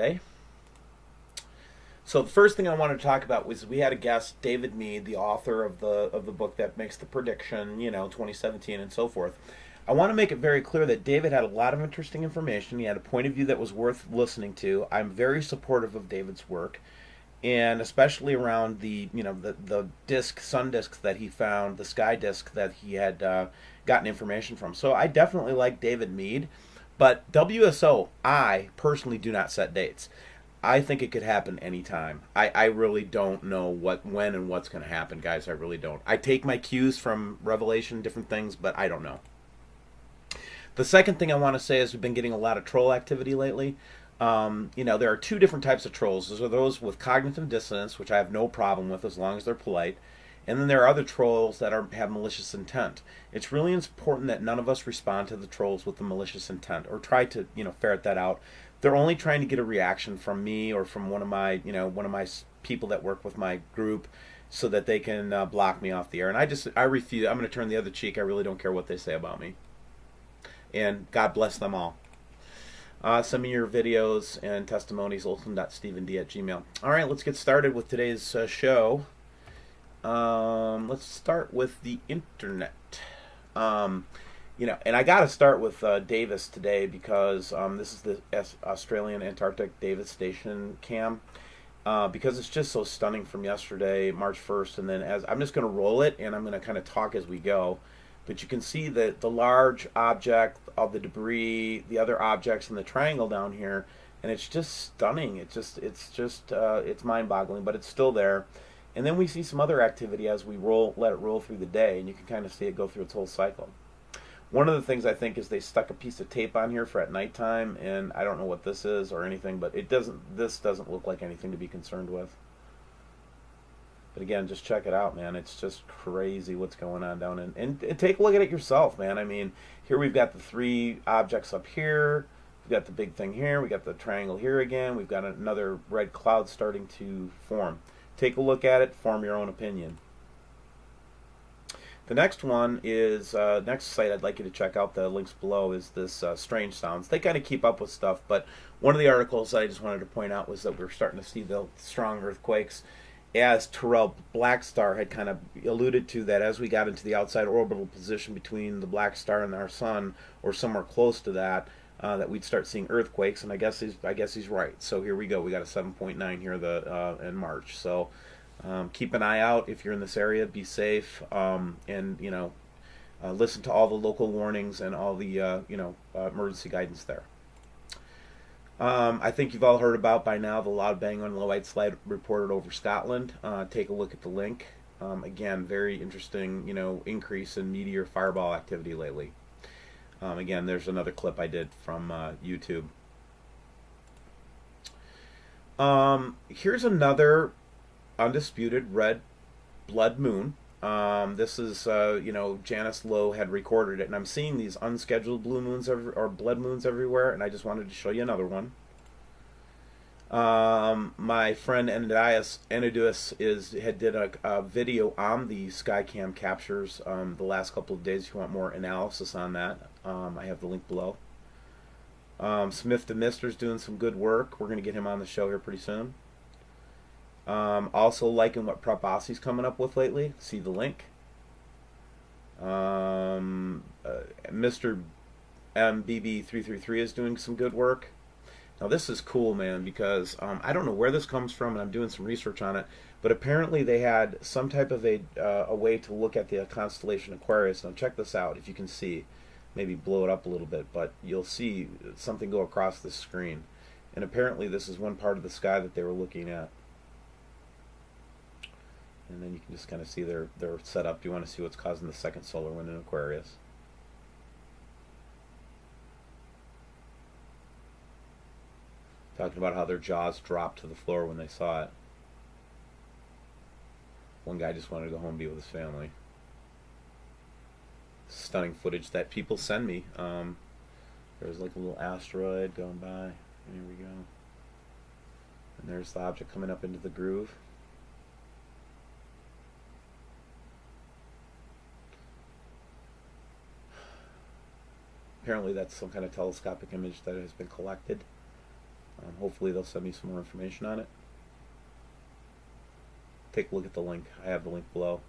Okay. So the first thing I wanted to talk about was we had a guest, David Mead, the author of the book that makes the prediction, 2017 and so forth. I want to make it very clear that David had a lot of interesting information. He had a point of view that was worth listening to. I'm very supportive of David's work, and especially around the disc, sun discs that he found, the sky disc that he had gotten information from. So I definitely like David Mead, but WSO, I personally do not set dates. I think it could happen anytime. I really don't know when, and what's going to happen, guys. I really don't. I take my cues from Revelation, different things, but I don't know. The second thing I want to say is we've been getting a lot of troll activity lately. There are two different types of trolls. Those are those with cognitive dissonance, which I have no problem with as long as they're polite. And then there are other trolls that have malicious intent. It's really important that none of us respond to the trolls with the malicious intent or try to, ferret that out. They're only trying to get a reaction from me or from one of my people that work with my group so that they can block me off the air. And I refuse. I'm going to turn the other cheek. I really don't care what they say about me. And God bless them all. Send me your videos and testimonies, olson.stevend@gmail. All right, let's get started with today's show. Let's start with the internet. And I got to start with Davis today because this is the Australian Antarctic Davis Station cam. Because it's just so stunning from yesterday, March 1st, and then as I'm just going to roll it and I'm going to kind of talk as we go. But you can see that the large object of the debris, the other objects, and the triangle down here, and it's just stunning. It's mind-boggling, but it's still there. And then we see some other activity as we let it roll through the day, and you can kind of see it go through its whole cycle. One of the things I think is they stuck a piece of tape on here for at nighttime, and I don't know what this is or anything, but this doesn't look like anything to be concerned with. But again, just check it out, man. It's just crazy what's going on down in. And take a look at it yourself, man. I mean, here we've got the three objects up here. We've got the big thing here. We've got the triangle here again. We've got another red cloud starting to form. Take a look at it. Form your own opinion. The next one is, next site I'd like you to check out, the links below, is this Strange Sounds. They kind of keep up with stuff, but one of the articles that I just wanted to point out was that we're starting to see the strong earthquakes, as Terrell Blackstar had kind of alluded to, that as we got into the outside orbital position between the black star and our sun, or somewhere close to that, that we'd start seeing earthquakes. And I guess he's right. So here we go. We got a 7.9 here in March. So keep an eye out if you're in this area. Be safe, and listen to all the local warnings and all the emergency guidance there. I think you've all heard about by now the loud bang on low white slide reported over Scotland. Take a look at the link. Again, very interesting, increase in meteor fireball activity lately. Again, there's another clip I did from YouTube. Here's another undisputed red blood moon. This is, Janice Lowe had recorded it, and I'm seeing these unscheduled blue moons or blood moons everywhere, and I just wanted to show you another one. My friend Enidus did a video on the Skycam captures the last couple of days. If you want more analysis on that, I have the link below. Smith to Mister's doing some good work. We're going to get him on the show here pretty soon. Also liking what Propassi's coming up with lately. See the link. Mr. MBB333 is doing some good work. Now this is cool, man, because I don't know where this comes from, and I'm doing some research on it, but apparently they had some type of a way to look at the constellation Aquarius. Now check this out, if you can see. Maybe blow it up a little bit, but you'll see something go across the screen. And apparently this is one part of the sky that they were looking at. And then you can just kind of see their setup. Do you want to see what's causing the second solar wind in Aquarius? Talking about how their jaws dropped to the floor when they saw it. One guy just wanted to go home and be with his family. Stunning footage that people send me. There's like a little asteroid going by. Here we go. And there's the object coming up into the groove. Apparently that's some kind of telescopic image that has been collected. Hopefully they'll send me some more information on it. Take a look at the link. I have the link below.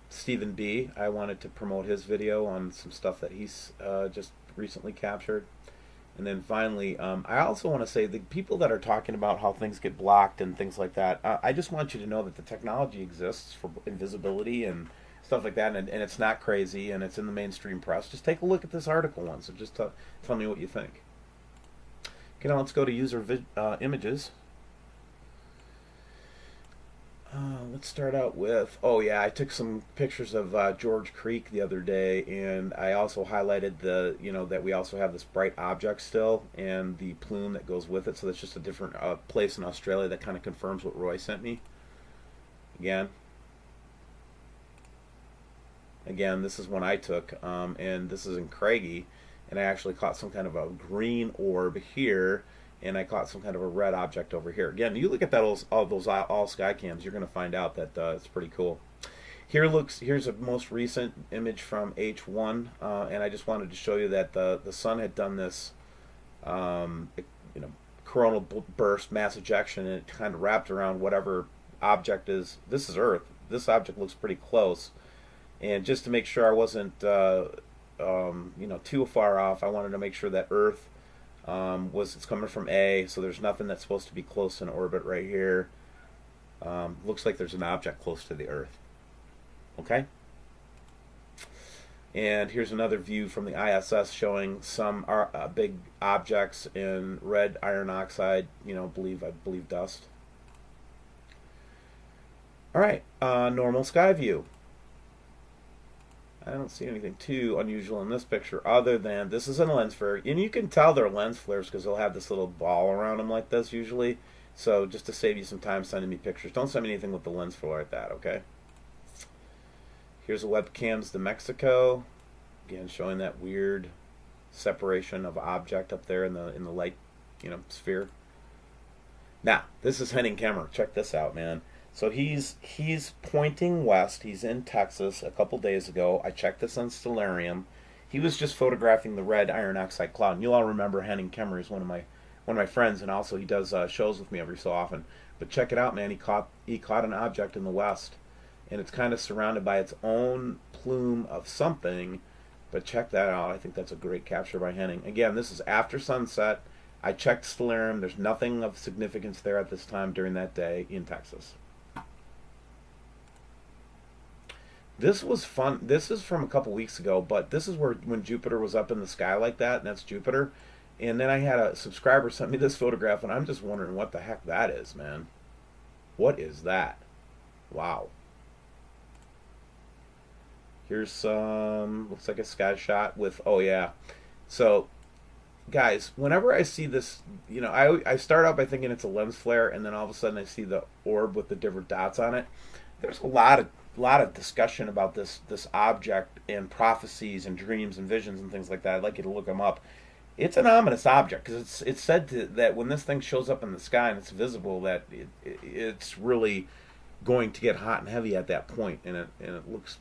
Stephen B. I wanted to promote his video on some stuff that he's just recently captured. And then finally, I also want to say the people that are talking about how things get blocked and things like that, I just want you to know that the technology exists for invisibility and stuff like that, and it's not crazy, and it's in the mainstream press. Just take a look at this article once and just tell me what you think. Okay, now let's go to user images. Let's start out with, oh yeah, I took some pictures of George Creek the other day, and I also highlighted that we also have this bright object still and the plume that goes with it, so that's just a different place in Australia that kind of confirms what Roy sent me. Again, this is one I took, and this is in Craigie, and I actually caught some kind of a green orb here, and I caught some kind of a red object over here. Again, you look at that all those all sky cams, you're going to find out that it's pretty cool. Here's a most recent image from H1, and I just wanted to show you that the sun had done this, coronal burst, mass ejection, and it kind of wrapped around whatever object is. This is Earth. This object looks pretty close, and just to make sure I wasn't, too far off, I wanted to make sure that Earth. It's coming from A, so there's nothing that's supposed to be close in orbit right here. Looks like there's an object close to the Earth. Okay? And here's another view from the ISS showing some big objects in red iron oxide, I believe dust. Alright, normal sky view. I don't see anything too unusual in this picture other than this is a lens flare. And you can tell they're lens flares because they'll have this little ball around them like this usually. So just to save you some time sending me pictures, don't send me anything with the lens flare like that, okay? Here's a webcams to Mexico. Again, showing that weird separation of object up there in the light, sphere. Now, this is Henning Kemmer. Check this out, man. So he's pointing west. He's in Texas a couple days ago. I checked this on Stellarium. He was just photographing the red iron oxide cloud. And you'll all remember Henning Kemmer is one of my friends, and also he does shows with me every so often. But check it out, man. He caught an object in the west, and it's kind of surrounded by its own plume of something. But check that out. I think that's a great capture by Henning. Again, this is after sunset. I checked Stellarium. There's nothing of significance there at this time during that day in Texas. This was fun. This is from a couple weeks ago, but this is when Jupiter was up in the sky like that, and that's Jupiter. And then I had a subscriber send me this photograph, and I'm just wondering what the heck that is, man. What is that? Wow. Here's some, looks like a sky shot with, oh yeah. So, guys, whenever I see this, I start out by thinking it's a lens flare, and then all of a sudden I see the orb with the different dots on it. There's a lot of discussion about this object and prophecies and dreams and visions and things like that. I'd like you to look them up. It's an ominous object because it's said that when this thing shows up in the sky and it's visible, that it's really going to get hot and heavy at that point, and it looks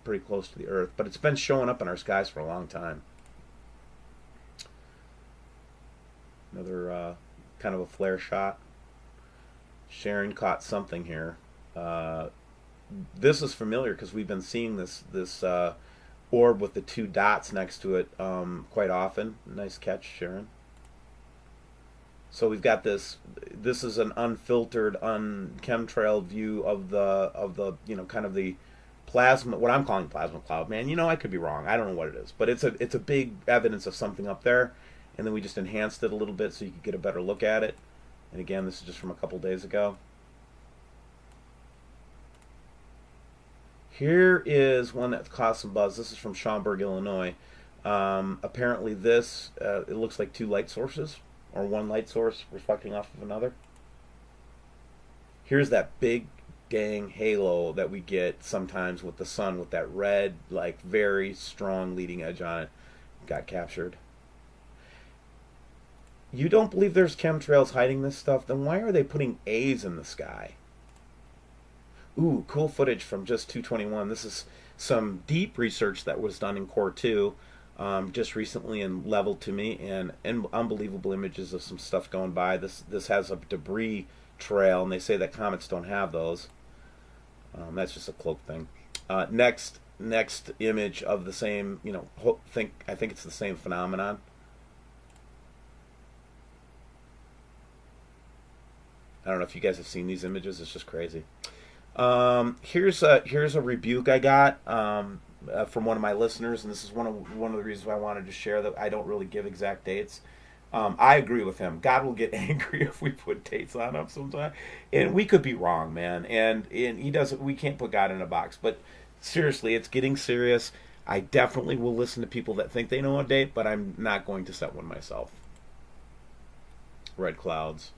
pretty close to the Earth. But it's been showing up in our skies for a long time. Another kind of a flare shot. Sharon caught something here. This is familiar because we've been seeing this orb with the two dots next to it quite often. Nice catch, Sharon. So we've got this. This is an unfiltered, chemtrailed view of the kind of the plasma. What I'm calling plasma cloud, man. I could be wrong. I don't know what it is, but it's a big evidence of something up there. And then we just enhanced it a little bit so you could get a better look at it. And again, this is just from a couple days ago. Here is one that caused some buzz. This is from Schaumburg, Illinois. Apparently this, it looks like two light sources, or one light source reflecting off of another. Here's that big dang halo that we get sometimes with the sun with that red, like very strong leading edge on it. Got captured. You don't believe there's chemtrails hiding this stuff? Then why are they putting A's in the sky? Ooh, cool footage from just 221. This is some deep research that was done in Core 2. just recently and leveled to me, and unbelievable images of some stuff going by. This has a debris trail, and they say that comets don't have those. That's just a cloak thing. Next image of the same, I think it's the same phenomenon. I don't know if you guys have seen these images. It's just crazy. Here's a rebuke I got from one of my listeners, and this is one of the reasons why I wanted to share that I don't really give exact dates. I agree with him. God will get angry if we put dates on him sometime, and we could be wrong, man. And he doesn't. We can't put God in a box. But seriously, it's getting serious. I definitely will listen to people that think they know a date, but I'm not going to set one myself. Red clouds.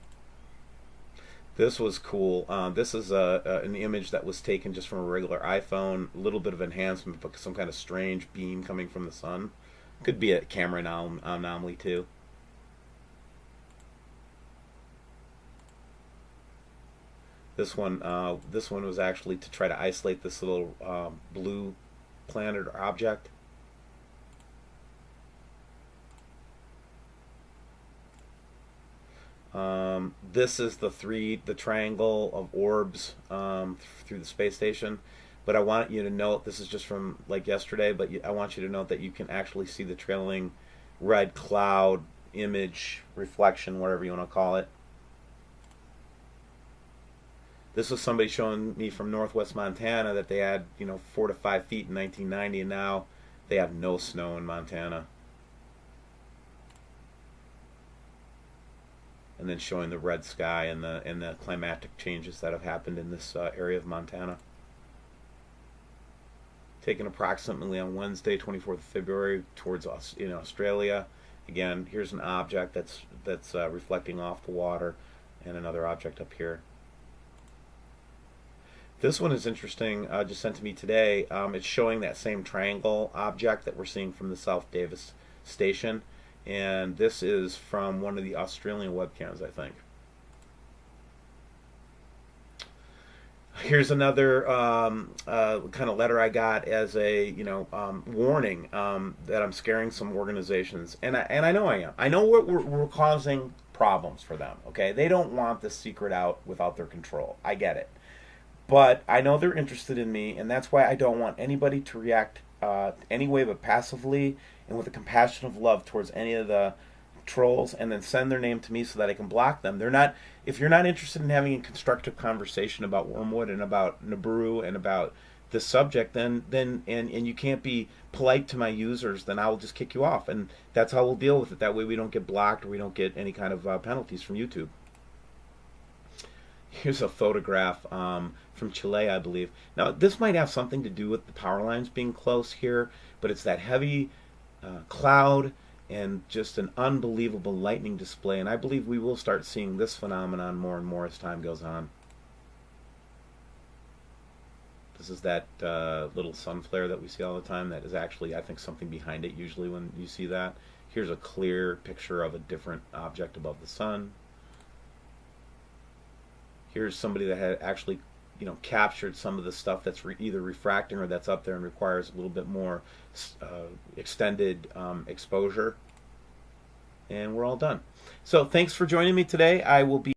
This was cool. This is an image that was taken just from a regular iPhone. A little bit of enhancement, but some kind of strange beam coming from the sun. Could be a camera anomaly too. This one was actually to try to isolate this little blue planet or object. This is the triangle of orbs through the space station. But I want you to note, this is just from like yesterday, but I want you to note that you can actually see the trailing red cloud image, reflection, whatever you want to call it. This was somebody showing me from northwest Montana that they had, 4 to 5 feet in 1990, and now they have no snow in Montana. And then showing the red sky and the climatic changes that have happened in this area of Montana. Taken approximately on Wednesday, 24th of February, towards us in Australia. Again, here's an object that's reflecting off the water, and another object up here. This one is interesting, just sent to me today. It's showing that same triangle object that we're seeing from the South Davis station. And this is from one of the Australian webcams, I think. Here's another kind of letter I got as a warning that I'm scaring some organizations, and I know I am. I know we're causing problems for them. Okay, they don't want this secret out without their control. I get it, but I know they're interested in me, and that's why I don't want anybody to react any way but passively and with a compassion of love towards any of the trolls, and then send their name to me so that I can block them. If you're not interested in having a constructive conversation about Wormwood and about Nibiru and about this subject, then and you can't be polite to my users, then I will just kick you off, and that's how we'll deal with it. That way we don't get blocked or we don't get any kind of penalties from YouTube. Here's a photograph from Chile, I believe. Now, this might have something to do with the power lines being close here, but it's that heavy cloud and just an unbelievable lightning display, and I believe we will start seeing this phenomenon more and more as time goes on. This is that little sun flare that we see all the time. That is actually, I think, something behind it usually when you see that. Here's a clear picture of a different object above the sun. Here's somebody that had actually captured some of the stuff that's either refracting or that's up there and requires a little bit more extended exposure. And we're all done. So thanks for joining me today. I will be